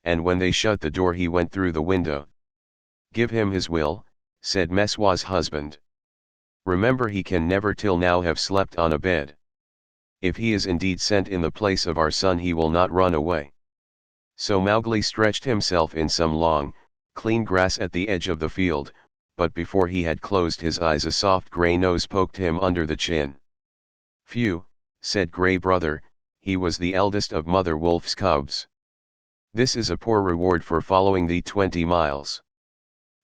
and when they shut the door he went through the window. "Give him his will," said Meswa's husband. "Remember he can never till now have slept on a bed. If he is indeed sent in the place of our son he will not run away." So Mowgli stretched himself in some long, clean grass at the edge of the field, but before he had closed his eyes a soft grey nose poked him under the chin. "Phew," said Grey Brother, he was the eldest of Mother Wolf's cubs. "This is a poor reward for following thee 20 miles.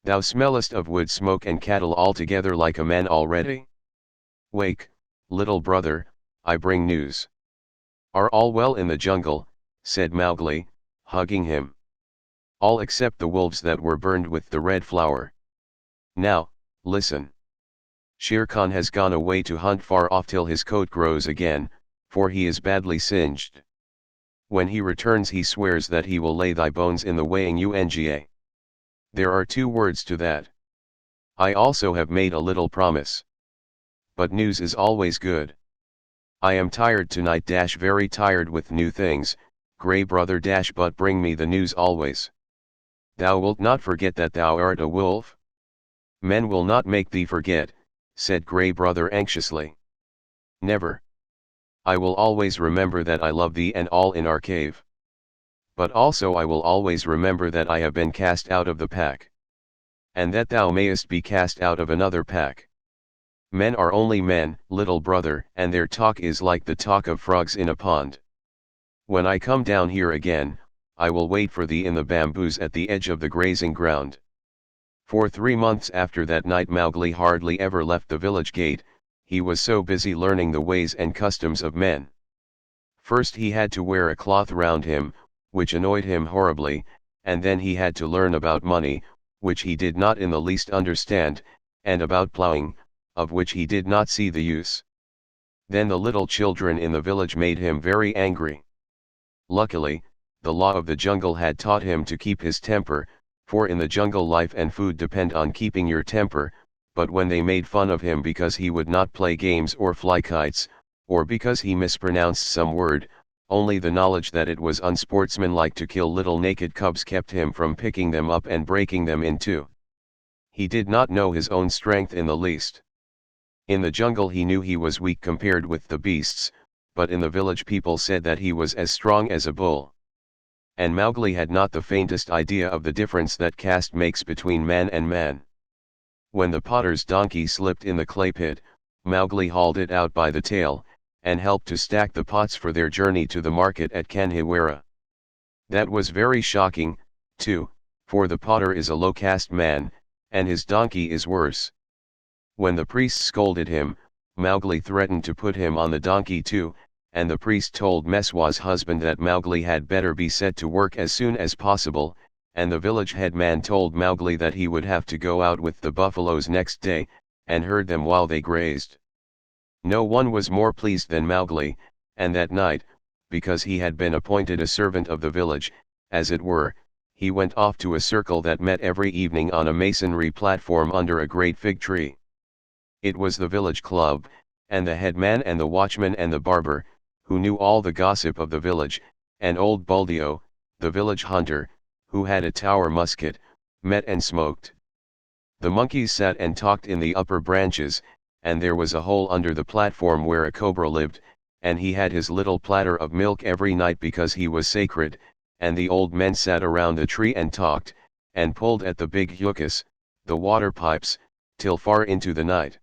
Thou smellest of wood smoke and cattle altogether like a man already. Wake, little brother, I bring news." "Are all well in the jungle?" said Mowgli, hugging him. "All except the wolves that were burned with the red flower. Now, listen. Shere Khan has gone away to hunt far off till his coat grows again, for he is badly singed. When he returns he swears that he will lay thy bones in the weighing unga. There are 2 words to that. I also have made a little promise. But news is always good. I am tired tonight very tired with new things, Grey Brother but bring me the news always. Thou wilt not forget that thou art a wolf?" "Men will not make thee forget," said Grey Brother anxiously. "Never. I will always remember that I love thee and all in our cave. But also I will always remember that I have been cast out of the pack. And that thou mayest be cast out of another pack. Men are only men, little brother, and their talk is like the talk of frogs in a pond. When I come down here again, I will wait for thee in the bamboos at the edge of the grazing ground." For 3 months after that night Mowgli hardly ever left the village gate, he was so busy learning the ways and customs of men. First he had to wear a cloth round him, which annoyed him horribly, and then he had to learn about money, which he did not in the least understand, and about ploughing, of which he did not see the use. Then the little children in the village made him very angry. Luckily, the law of the jungle had taught him to keep his temper, for in the jungle life and food depend on keeping your temper, but when they made fun of him because he would not play games or fly kites, or because he mispronounced some word, only the knowledge that it was unsportsmanlike to kill little naked cubs kept him from picking them up and breaking them in two. He did not know his own strength in the least. In the jungle he knew he was weak compared with the beasts, but in the village people said that he was as strong as a bull. And Mowgli had not the faintest idea of the difference that caste makes between man and man. When the potter's donkey slipped in the clay pit, Mowgli hauled it out by the tail, and helped to stack the pots for their journey to the market at Kanhiwara. That was very shocking, too, for the potter is a low-caste man, and his donkey is worse. When the priest scolded him, Mowgli threatened to put him on the donkey too, and the priest told Meswa's husband that Mowgli had better be set to work as soon as possible, and the village headman told Mowgli that he would have to go out with the buffaloes next day, and herd them while they grazed. No one was more pleased than Mowgli, and that night, because he had been appointed a servant of the village, as it were, he went off to a circle that met every evening on a masonry platform under a great fig tree. It was the village club, and the headman and the watchman and the barber, who knew all the gossip of the village, and old Buldeo, the village hunter, who had a tower musket, met and smoked. The monkeys sat and talked in the upper branches, and there was a hole under the platform where a cobra lived, and he had his little platter of milk every night because he was sacred, and the old men sat around the tree and talked, and pulled at the big hukas, the water pipes, till far into the night.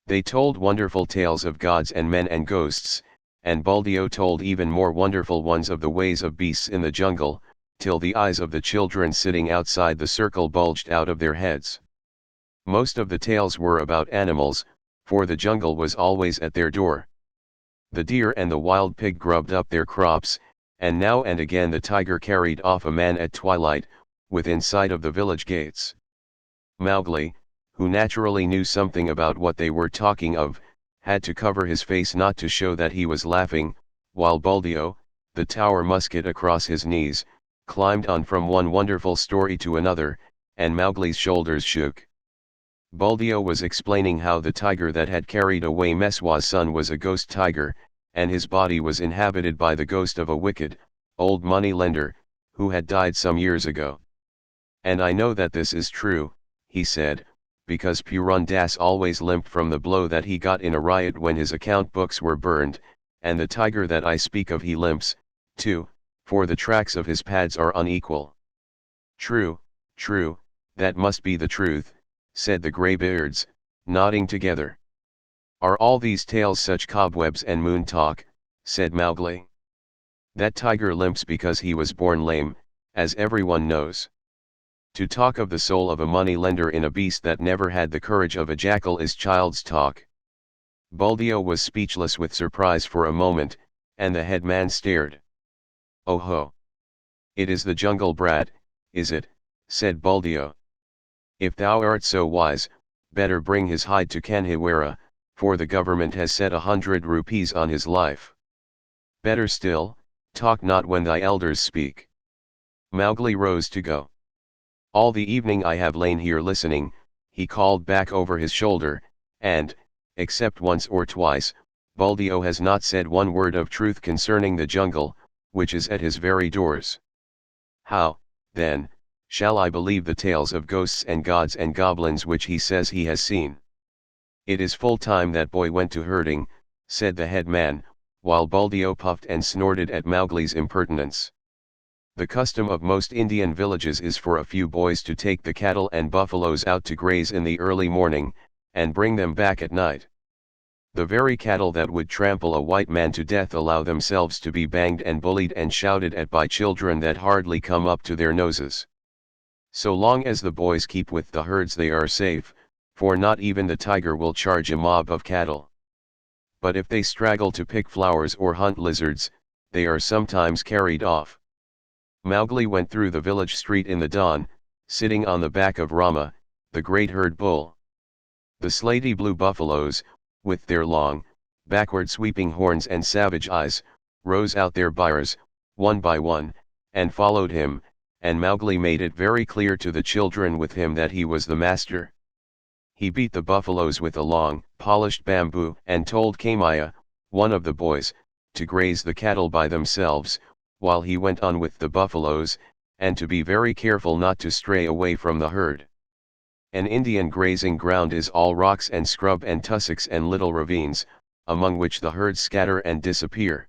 They told wonderful tales of gods and men and ghosts, and Buldeo told even more wonderful ones of the ways of beasts in the jungle, till the eyes of the children sitting outside the circle bulged out of their heads. Most of the tales were about animals, for the jungle was always at their door. The deer and the wild pig grubbed up their crops, and now and again the tiger carried off a man at twilight, within sight of the village gates. Mowgli, who naturally knew something about what they were talking of, had to cover his face not to show that he was laughing, while Buldeo, the tower musket across his knees, climbed on from one wonderful story to another, and Mowgli's shoulders shook. Buldeo was explaining how the tiger that had carried away Meswa's son was a ghost tiger, and his body was inhabited by the ghost of a wicked, old money-lender, who had died some years ago. And I know that this is true, he said, because Purun Das always limped from the blow that he got in a riot when his account books were burned, and the tiger that I speak of he limps, too, for the tracks of his pads are unequal. True, true, that must be the truth, said the greybeards, nodding together. Are all these tales such cobwebs and moon talk, said Mowgli. That tiger limps because he was born lame, as everyone knows. To talk of the soul of a money-lender in a beast that never had the courage of a jackal is child's talk. Buldeo was speechless with surprise for a moment, and the headman stared. Oh ho! It is the jungle brat, is it? Said Buldeo. If thou art so wise, better bring his hide to Kanhiwara, for the government has set 100 rupees on his life. Better still, talk not when thy elders speak. Mowgli rose to go. All the evening I have lain here listening, he called back over his shoulder, and, except once or twice, Buldeo has not said one word of truth concerning the jungle, which is at his very doors. How, then, shall I believe the tales of ghosts and gods and goblins which he says he has seen? It is full time that boy went to herding, said the headman, while Buldeo puffed and snorted at Mowgli's impertinence. The custom of most Indian villages is for a few boys to take the cattle and buffaloes out to graze in the early morning, and bring them back at night. The very cattle that would trample a white man to death allow themselves to be banged and bullied and shouted at by children that hardly come up to their noses. So long as the boys keep with the herds they are safe, for not even the tiger will charge a mob of cattle. But if they straggle to pick flowers or hunt lizards, they are sometimes carried off. Mowgli went through the village street in the dawn, sitting on the back of Rama, the great herd bull. The slaty blue buffaloes, with their long, backward sweeping horns and savage eyes, rose out their byres, one by one, and followed him, and Mowgli made it very clear to the children with him that he was the master. He beat the buffaloes with a long, polished bamboo and told Kamaya, one of the boys, to graze the cattle by themselves, while he went on with the buffaloes, and to be very careful not to stray away from the herd. An Indian grazing ground is all rocks and scrub and tussocks and little ravines, among which the herds scatter and disappear.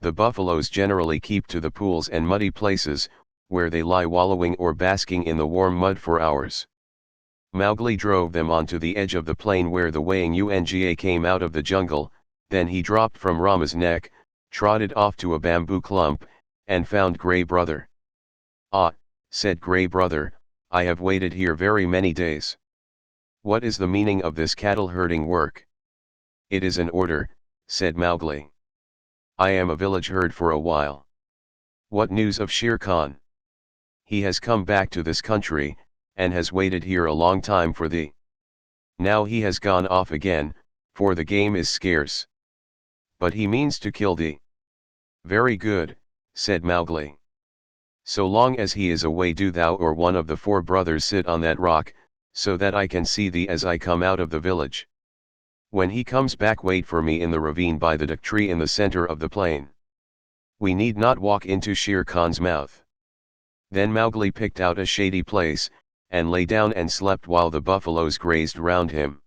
The buffaloes generally keep to the pools and muddy places, where they lie wallowing or basking in the warm mud for hours. Mowgli drove them onto the edge of the plain where the weighing Unga came out of the jungle, then he dropped from Rama's neck, trotted off to a bamboo clump, and found Grey Brother. Ah, said Grey Brother, I have waited here very many days. What is the meaning of this cattle herding work? It is an order, said Mowgli. I am a village herd for a while. What news of Shere Khan? He has come back to this country, and has waited here a long time for thee. Now he has gone off again, for the game is scarce. But he means to kill thee. Very good, said Mowgli. So long as he is away do thou or one of the 4 brothers sit on that rock, so that I can see thee as I come out of the village. When he comes back wait for me in the ravine by the dak tree in the center of the plain. We need not walk into Shere Khan's mouth. Then Mowgli picked out a shady place, and lay down and slept while the buffaloes grazed round him.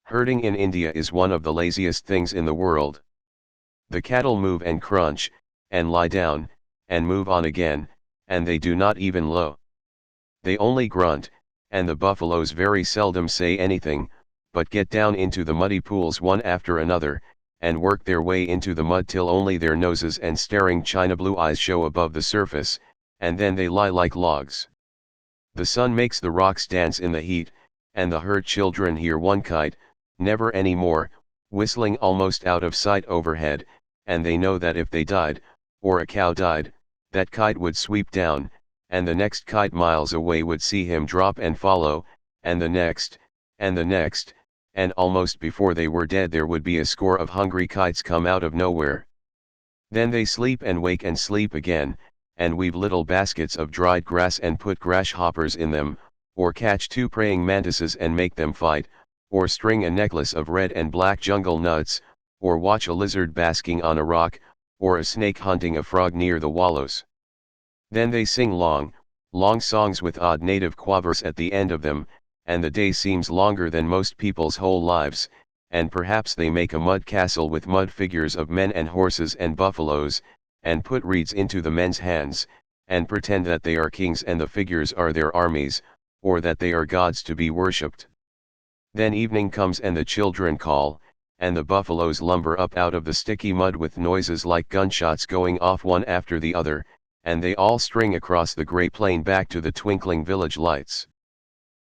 Herding in India is one of the laziest things in the world. The cattle move and crunch, and lie down, and move on again, and they do not even low. They only grunt, and the buffaloes very seldom say anything, but get down into the muddy pools one after another, and work their way into the mud till only their noses and staring china blue eyes show above the surface, and then they lie like logs. The sun makes the rocks dance in the heat, and the herd children hear one kite, never any more, whistling almost out of sight overhead, and they know that if they died, or a cow died, that kite would sweep down, and the next kite miles away would see him drop and follow, and the next, and the next, and almost before they were dead there would be a score of hungry kites come out of nowhere. Then they sleep and wake and sleep again, and weave little baskets of dried grass and put grasshoppers in them, or catch 2 praying mantises and make them fight, or string a necklace of red and black jungle nuts, or watch a lizard basking on a rock, or a snake hunting a frog near the wallows. Then they sing long, long songs with odd native quavers at the end of them, and the day seems longer than most people's whole lives, and perhaps they make a mud castle with mud figures of men and horses and buffaloes, and put reeds into the men's hands, and pretend that they are kings and the figures are their armies, or that they are gods to be worshipped. Then evening comes and the children call, and the buffaloes lumber up out of the sticky mud with noises like gunshots going off one after the other, and they all string across the grey plain back to the twinkling village lights.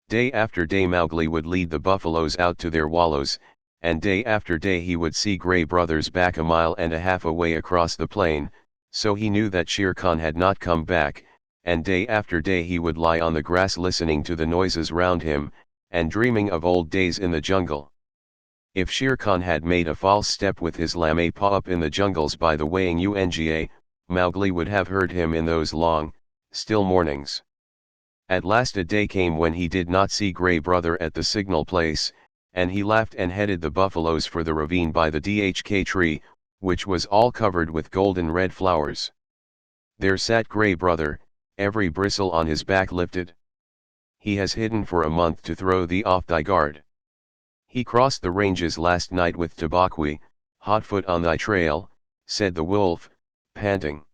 Day after day Mowgli would lead the buffaloes out to their wallows, and day after day he would see Grey Brothers back a mile and a half away across the plain, so he knew that Shere Khan had not come back, and day after day he would lie on the grass listening to the noises round him, and dreaming of old days in the jungle. If Shere Khan had made a false step with his lame paw up in the jungles by the weighing Unga, Mowgli would have heard him in those long, still mornings. At last a day came when he did not see Grey Brother at the signal place, and he laughed and headed the buffaloes for the ravine by the dhk tree, which was all covered with golden red flowers. There sat Grey Brother, every bristle on his back lifted. He has hidden for a month to throw thee off thy guard. He crossed the ranges last night with Tabaqui, hotfoot on thy trail, said the wolf, panting.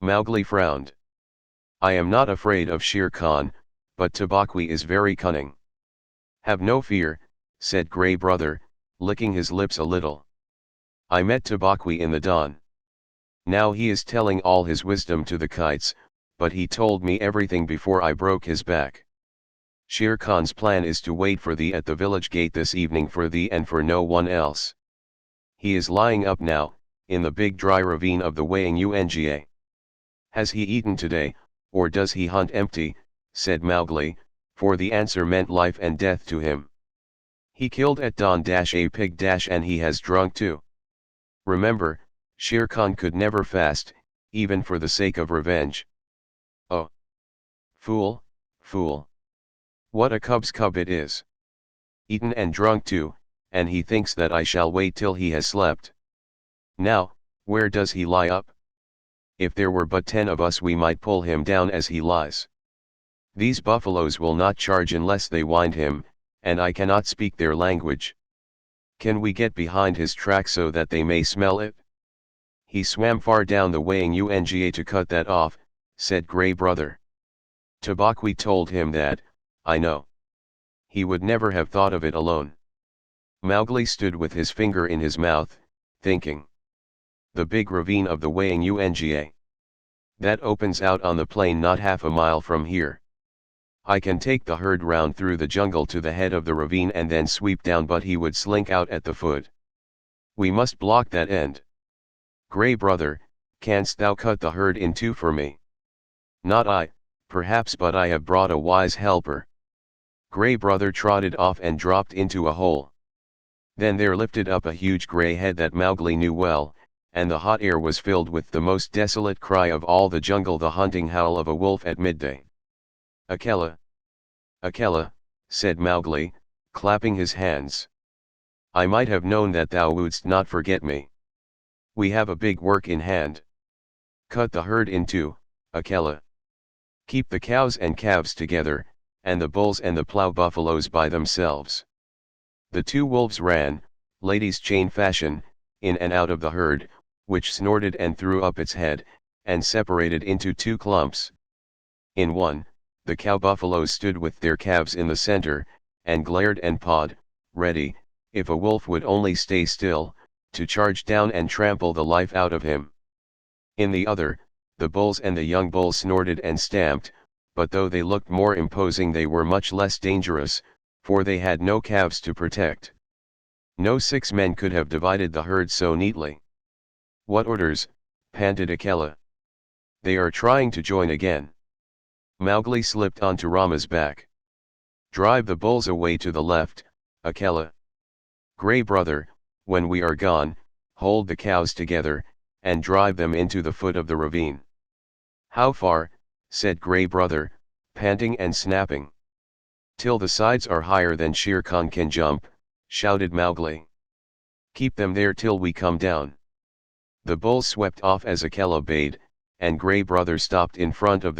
Mowgli frowned. I am not afraid of Shere Khan, but Tabaqui is very cunning. Have no fear, said Grey Brother, licking his lips a little. I met Tabaqui in the dawn. Now he is telling all his wisdom to the kites, but he told me everything before I broke his back. Shere Khan's plan is to wait for thee at the village gate this evening for thee and for no one else. He is lying up now, in the big dry ravine of the weighing Unga. Has he eaten today, or does he hunt empty, said Mowgli, for the answer meant life and death to him. He killed at dawn a pig and he has drunk too. Remember, Shere Khan could never fast, even for the sake of revenge. Oh! Fool, fool! What a cub's cub it is! Eaten and drunk too, and he thinks that I shall wait till he has slept. Now, where does he lie up? If there were but 10 of us we might pull him down as he lies. These buffaloes will not charge unless they wind him, and I cannot speak their language. Can we get behind his track so that they may smell it? He swam far down the weighing Unga to cut that off, said Grey Brother. Tabaqui told him that, I know. He would never have thought of it alone. Mowgli stood with his finger in his mouth, thinking. The big ravine of the weighing Unga. That opens out on the plain not half a mile from here. I can take the herd round through the jungle to the head of the ravine and then sweep down, but he would slink out at the foot. We must block that end. Grey Brother, canst thou cut the herd in two for me? Not I, perhaps, but I have brought a wise helper. Grey Brother trotted off and dropped into a hole. Then there lifted up a huge grey head that Mowgli knew well, and the hot air was filled with the most desolate cry of all the jungle, the hunting howl of a wolf at midday. Akela! Akela, said Mowgli, clapping his hands. I might have known that thou wouldst not forget me. We have a big work in hand. Cut the herd in two, Akela. Keep the cows and calves together, and the bulls and the plough buffaloes by themselves. The two wolves ran, ladies' chain fashion, in and out of the herd, which snorted and threw up its head, and separated into two clumps. In one, the cow buffaloes stood with their calves in the center, and glared and pawed, ready, if a wolf would only stay still, to charge down and trample the life out of him. In the other, the bulls and the young bulls snorted and stamped, but though they looked more imposing they were much less dangerous, for they had no calves to protect. No 6 men could have divided the herd so neatly. What orders? Panted Akela. They are trying to join again. Mowgli slipped onto Rama's back. Drive the bulls away to the left, Akela. Grey Brother, when we are gone, hold the cows together, and drive them into the foot of the ravine. How far? Said Grey Brother, panting and snapping. Till the sides are higher than Shere Khan can jump, shouted Mowgli. Keep them there till we come down. The bulls swept off as Akela bade, and Gray brother stopped in front of